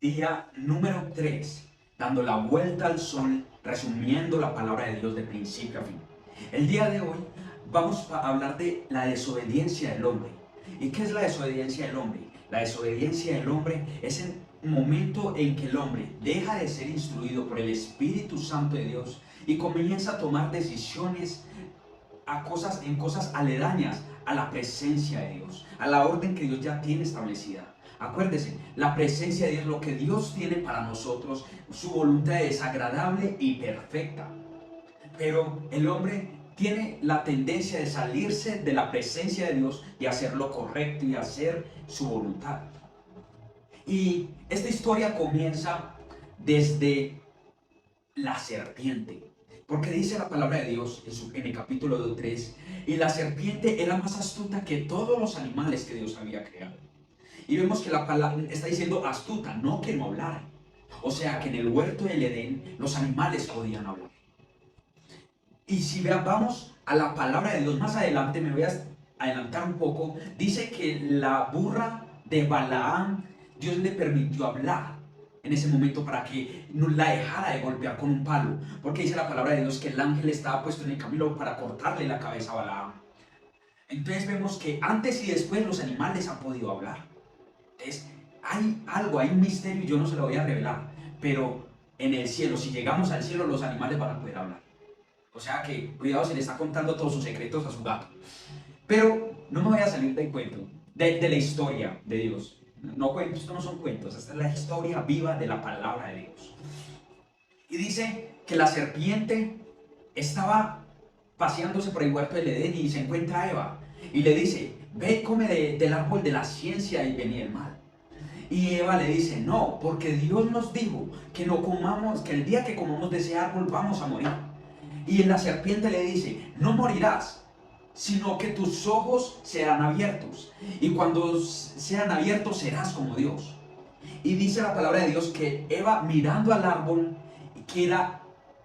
Día número 3, dando la vuelta al sol, resumiendo la palabra de Dios de principio a fin. El día de hoy vamos a hablar de la desobediencia del hombre. ¿Y qué es la desobediencia del hombre? La desobediencia del hombre es el momento en que el hombre deja de ser instruido por el Espíritu Santo de Dios y comienza a tomar decisiones en cosas aledañas a la presencia de Dios, a la orden que Dios ya tiene establecida. Acuérdese, la presencia de Dios, lo que Dios tiene para nosotros, su voluntad es agradable y perfecta. Pero el hombre tiene la tendencia de salirse de la presencia de Dios y hacer lo correcto y hacer su voluntad. Y esta historia comienza desde la serpiente. Porque dice la palabra de Dios en el capítulo 3, y la serpiente era más astuta que todos los animales que Dios había creado. Y vemos que la palabra está diciendo astuta, no que no hablara. O sea que en el huerto del Edén los animales podían hablar. Y si vamos a la palabra de Dios más adelante, me voy a adelantar un poco, dice que la burra de Balaam, Dios le permitió hablar en ese momento para que no la dejara de golpear con un palo, porque dice la palabra de Dios que el ángel estaba puesto en el camino para cortarle la cabeza a Balaam. Entonces vemos que antes y después los animales han podido hablar. Entonces hay algo, hay un misterio y yo no se lo voy a revelar, pero en el cielo, si llegamos al cielo, los animales van a poder hablar. O sea que, cuidado, se le está contando todos sus secretos a su gato. Pero no me voy a salir del cuento, de la historia de Dios. No cuentos, esto no son cuentos, esta es la historia viva de la palabra de Dios. Y dice que la serpiente estaba paseándose por el huerto del Edén y se encuentra a Eva. Y le dice, ve, come del árbol de la ciencia y bien y el mal. Y Eva le dice, no, porque Dios nos dijo que no comamos, que el día que comamos de ese árbol vamos a morir. Y la serpiente le dice, no morirás, sino que tus ojos serán abiertos. Y cuando sean abiertos serás como Dios. Y dice la palabra de Dios que Eva, mirando al árbol que era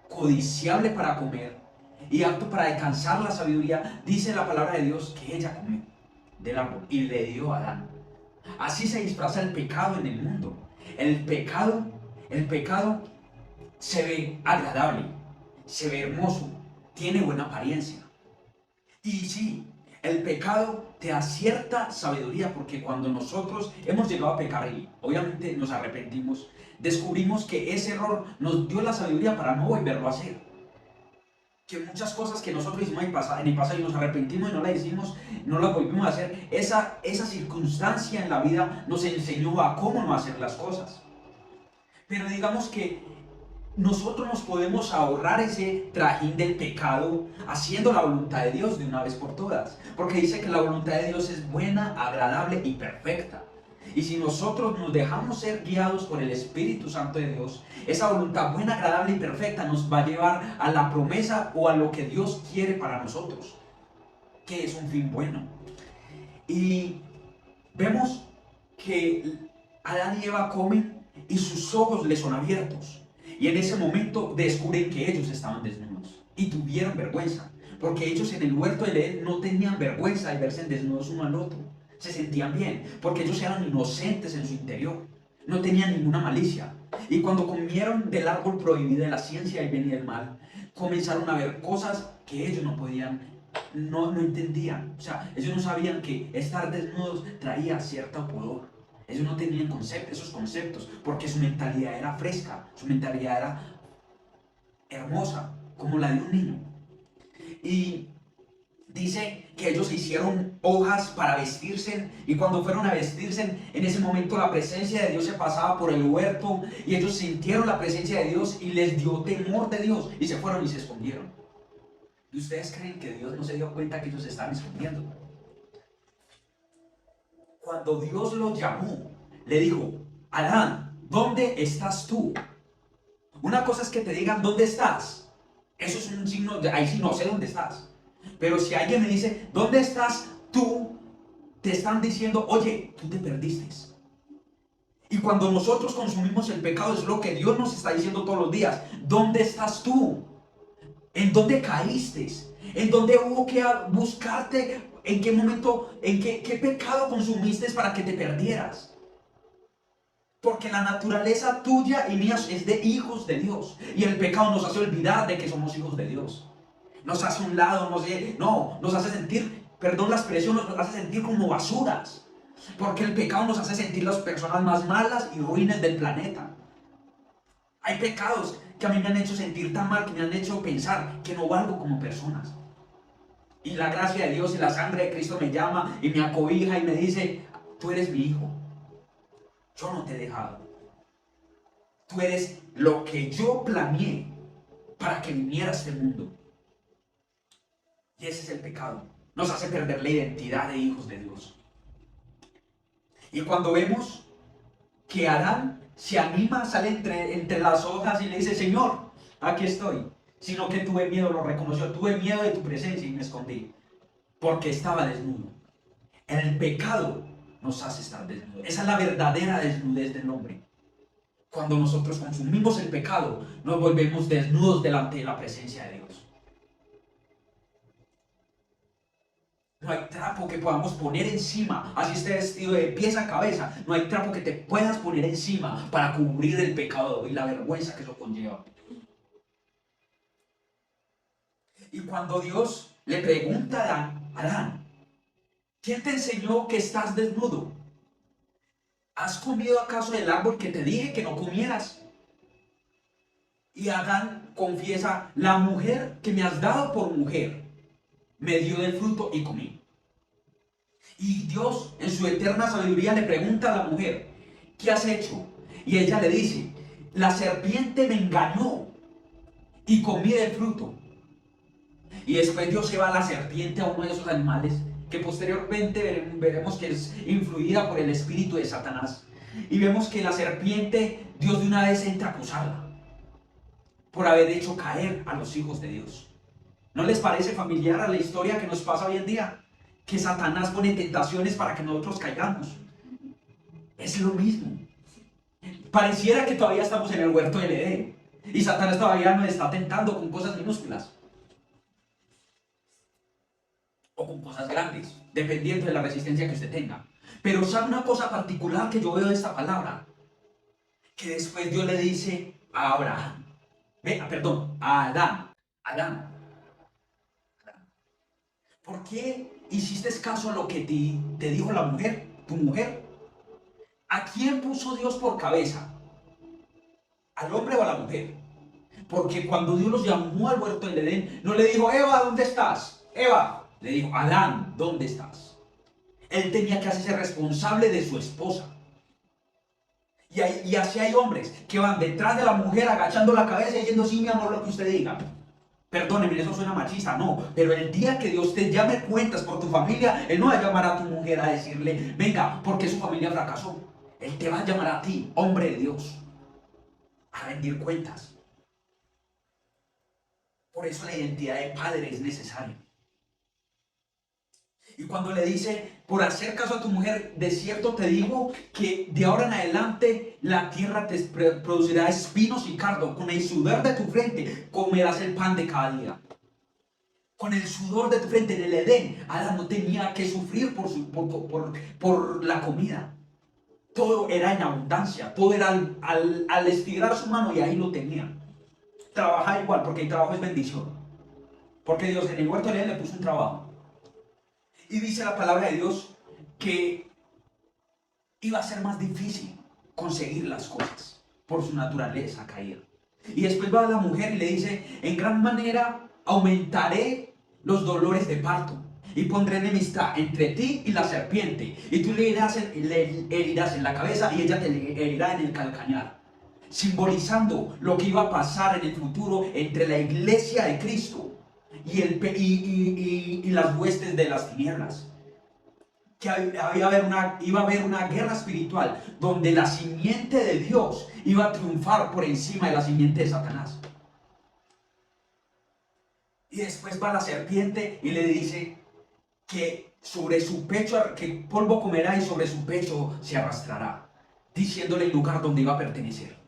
codiciable para comer y apto para alcanzar la sabiduría, dice la palabra de Dios que ella comió del árbol y le dio a Adán. Así se disfraza el pecado en el mundo. El pecado se ve agradable, se ve hermoso, tiene buena apariencia. Y sí, el pecado te da cierta sabiduría, porque cuando nosotros hemos llegado a pecar y obviamente nos arrepentimos, descubrimos que ese error nos dio la sabiduría para no volverlo a hacer. Que muchas cosas que nosotros hicimos en el pasado y nos arrepentimos y no las hicimos, no las volvimos a hacer, esa circunstancia en la vida nos enseñó a cómo no hacer las cosas. Pero digamos que nosotros nos podemos ahorrar ese trajín del pecado haciendo la voluntad de Dios de una vez por todas, porque dice que la voluntad de Dios es buena, agradable y perfecta. Y si nosotros nos dejamos ser guiados por el Espíritu Santo de Dios, esa voluntad buena, agradable y perfecta nos va a llevar a la promesa o a lo que Dios quiere para nosotros, que es un fin bueno. Y vemos que Adán y Eva comen y sus ojos les son abiertos. Y en ese momento descubren que ellos estaban desnudos y tuvieron vergüenza, porque ellos en el huerto de Edén no tenían vergüenza de verse desnudos uno al otro. Se sentían bien, porque ellos eran inocentes en su interior, no tenían ninguna malicia. Y cuando comieron del árbol prohibido de la ciencia del bien y del mal, comenzaron a ver cosas que ellos no podían, no entendían. O sea, ellos no sabían que estar desnudos traía cierto pudor. Ellos no tenían esos conceptos, porque su mentalidad era fresca, su mentalidad era hermosa, como la de un niño. Y dice que ellos hicieron hojas para vestirse, y cuando fueron a vestirse, en ese momento la presencia de Dios se pasaba por el huerto, y ellos sintieron la presencia de Dios y les dio temor de Dios, y se fueron y se escondieron. ¿Y ustedes creen que Dios no se dio cuenta que ellos se estaban escondiendo? Cuando Dios lo llamó, le dijo, Adán, ¿dónde estás tú? Una cosa es que te digan, ¿dónde estás? Eso es un signo de, ahí sí no sé dónde estás. Pero si alguien me dice, ¿dónde estás tú? Te están diciendo, oye, tú te perdiste. Y cuando nosotros consumimos el pecado, es lo que Dios nos está diciendo todos los días. ¿Dónde estás tú? ¿En dónde caíste? ¿En dónde hubo que buscarte? ¿En qué momento, qué pecado consumiste para que te perdieras? Porque la naturaleza tuya y mía es de hijos de Dios. Y el pecado nos hace olvidar de que somos hijos de Dios. Nos hace a un lado, nos hace sentir, perdón la expresión, nos hace sentir como basuras. Porque el pecado nos hace sentir las personas más malas y ruines del planeta. Hay pecados que a mí me han hecho sentir tan mal, que me han hecho pensar que no valgo como personas. Y la gracia de Dios y la sangre de Cristo me llama y me acobija y me dice: tú eres mi hijo. Yo no te he dejado. Tú eres lo que yo planeé para que viniera a este mundo. Y ese es el pecado. Nos hace perder la identidad de hijos de Dios. Y cuando vemos que Adán se anima, sale entre las hojas y le dice: Señor, aquí estoy. Sino que tuve miedo, lo reconoció. Tuve miedo de tu presencia y me escondí. Porque estaba desnudo. El pecado nos hace estar desnudos. Esa es la verdadera desnudez del hombre. Cuando nosotros consumimos el pecado, nos volvemos desnudos delante de la presencia de Dios. No hay trapo que podamos poner encima, así esté vestido de pies a cabeza. No hay trapo que te puedas poner encima para cubrir el pecado y la vergüenza que eso conlleva. Y cuando Dios le pregunta a Adán: ¿quién te enseñó que estás desnudo? ¿Has comido acaso del árbol que te dije que no comieras? Y Adán confiesa: la mujer que me has dado por mujer me dio del fruto y comí. Y Dios, en su eterna sabiduría, le pregunta a la mujer: ¿qué has hecho? Y ella le dice: la serpiente me engañó y comí del fruto. Y después Dios lleva a la serpiente a uno de esos animales que posteriormente veremos que es influida por el espíritu de Satanás. Y vemos que la serpiente, Dios de una vez entra a acusarla por haber hecho caer a los hijos de Dios. ¿No les parece familiar a la historia que nos pasa hoy en día? Que Satanás pone tentaciones para que nosotros caigamos. Es lo mismo. Pareciera que todavía estamos en el huerto del Edén y Satanás todavía nos está tentando con cosas minúsculas o con cosas grandes, dependiendo de la resistencia que usted tenga. Pero ¿sabe una cosa particular que yo veo de esta palabra? Que después Dios le dice a Abraham, a Adán, ¿por qué hiciste caso a lo que te dijo la mujer, tu mujer? ¿A quién puso Dios por cabeza? ¿Al hombre o a la mujer? Porque cuando Dios los llamó al huerto del Edén, no le dijo: Eva, ¿dónde estás? Eva, le dijo: Adán, ¿dónde estás? Él tenía que hacerse responsable de su esposa. Y así hay hombres que van detrás de la mujer agachando la cabeza y diciendo: sí, mi amor, lo que usted diga. Perdóneme, eso suena machista, no. Pero el día que Dios te llame cuentas por tu familia, Él no va a llamar a tu mujer a decirle: venga, porque su familia fracasó. Él te va a llamar a ti, hombre de Dios, a rendir cuentas. Por eso la identidad de padre es necesaria. Y cuando le dice: por hacer caso a tu mujer, de cierto te digo que de ahora en adelante la tierra te producirá espinos y cardo. Con el sudor de tu frente comerás el pan de cada día. Con el sudor de tu frente. En el Edén, Adán no tenía que sufrir por la comida. Todo era en abundancia. Todo era al estirar su mano, y ahí lo tenía. Trabaja igual, porque el trabajo es bendición. Porque Dios en el huerto de Edén le puso un trabajo. Y dice la palabra de Dios que iba a ser más difícil conseguir las cosas por su naturaleza caída. Y después va a la mujer y le dice: en gran manera aumentaré los dolores de parto y pondré enemistad entre ti y la serpiente, y tú le herirás en la cabeza y ella te herirá en el calcañar. Simbolizando lo que iba a pasar en el futuro entre la iglesia de Cristo y las huestes de las tinieblas. Que iba a haber una guerra espiritual donde la simiente de Dios iba a triunfar por encima de la simiente de Satanás. Y después va la serpiente y le dice que sobre su pecho, que polvo comerá y sobre su pecho se arrastrará, diciéndole el lugar donde iba a pertenecer.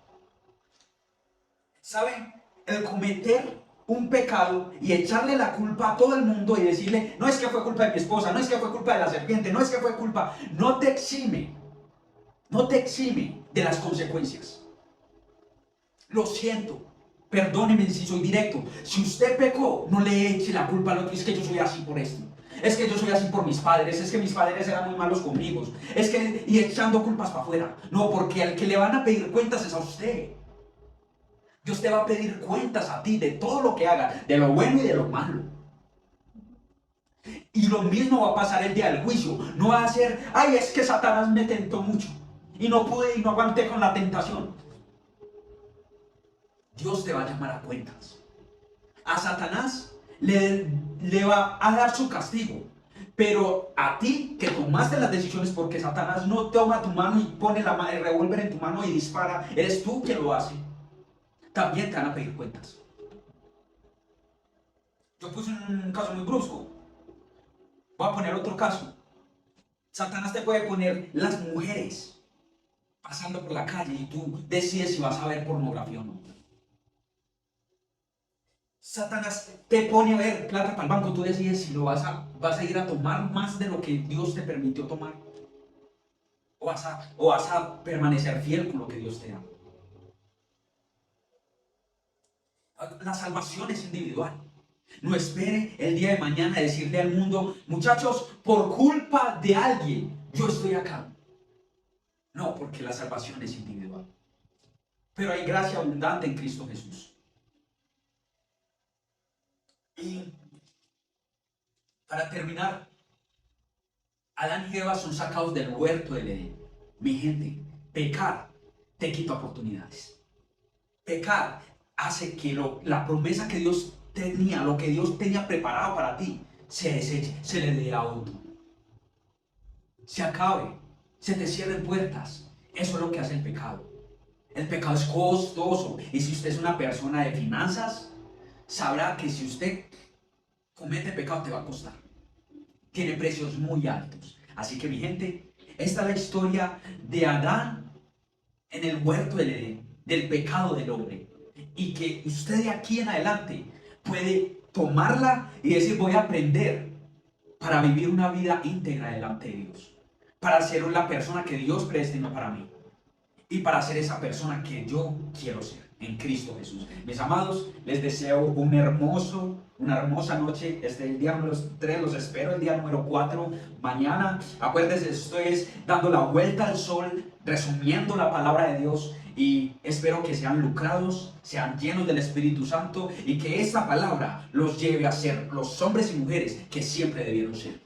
¿Saben? El cometer un pecado y echarle la culpa a todo el mundo y decirle: no es que fue culpa de mi esposa, no es que fue culpa de la serpiente, no es que fue culpa, no te exime no te exime de las consecuencias. Lo siento, perdóneme si soy directo. Si usted pecó, no le eche la culpa al otro. Es que yo soy así por esto. Es que yo soy así por mis padres. Es que mis padres eran muy malos conmigo. Es que, y echando culpas para afuera. No, porque al que le van a pedir cuentas es a usted. Dios te va a pedir cuentas a ti de todo lo que haga, de lo bueno y de lo malo. Y lo mismo va a pasar el día del juicio. No va a ser, ay, es que Satanás me tentó mucho y no pude y no aguanté con la tentación. Dios te va a llamar a cuentas. A Satanás le va a dar su castigo. Pero a ti que tomaste las decisiones, porque Satanás no toma tu mano y pone el revólver en tu mano y dispara, eres tú quien lo hace. También te van a pedir cuentas. Yo puse un caso muy brusco. Voy a poner otro caso. Satanás te puede poner las mujeres pasando por la calle y tú decides si vas a ver pornografía o no. Satanás te pone a ver plata para el banco, tú decides si lo vas a ir a tomar más de lo que Dios te permitió tomar. O vas a permanecer fiel con lo que Dios te da. La salvación es individual. No espere el día de mañana decirle al mundo, muchachos, por culpa de alguien, yo estoy acá. No, porque la salvación es individual. Pero hay gracia abundante en Cristo Jesús. Y para terminar, Adán y Eva son sacados del huerto del Edén. Mi gente, pecar te quita oportunidades. Pecar hace que la promesa que Dios tenía, lo que Dios tenía preparado para ti, se deseche, se le dé a otro. Se acabe, se te cierren puertas. Eso es lo que hace el pecado. El pecado es costoso. Y si usted es una persona de finanzas, sabrá que si usted comete pecado te va a costar. Tiene precios muy altos. Así que mi gente, esta es la historia de Adán en el huerto del Edén, del pecado del hombre. Y que usted de aquí en adelante puede tomarla y decir, voy a aprender para vivir una vida íntegra delante de Dios. Para ser la persona que Dios predestinó para mí. Y para ser esa persona que yo quiero ser en Cristo Jesús. Mis amados, les deseo una hermosa noche. El día número 3, los espero el día número 4 mañana. Acuérdense, esto es dando la vuelta al sol, resumiendo la palabra de Dios. Y espero que sean lucrados, sean llenos del Espíritu Santo y que esta palabra los lleve a ser los hombres y mujeres que siempre debieron ser.